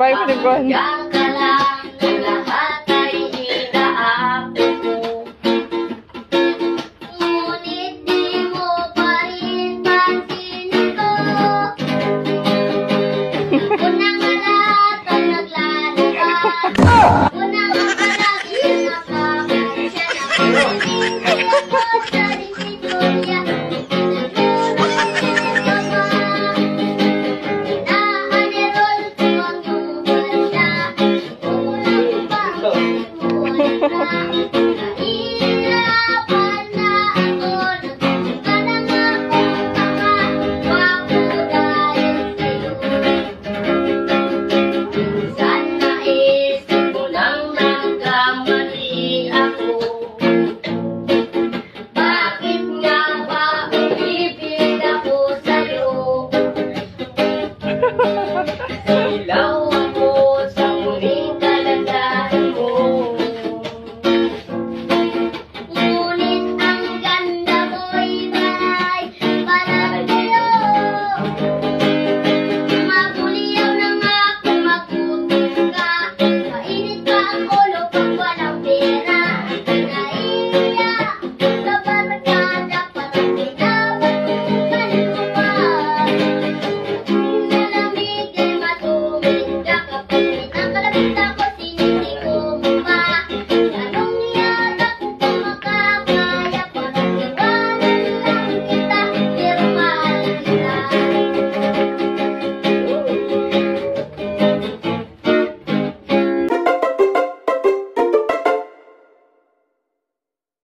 Bye, Panigon. Hanggang ka lang na lahat ay inaapo ko. Ngunit di mo pa rin pansinin ko. Unang alat ang naglalabas. Unang alat sinasakay siya na piniling ko sa disiduya. Nahihirapan na ako, nagsuka lang akong makawapo dahil sa'yo. Minsan naisip ko nang nagkamali ako. Bakit nga ba umibig ako sa'yo? Silaw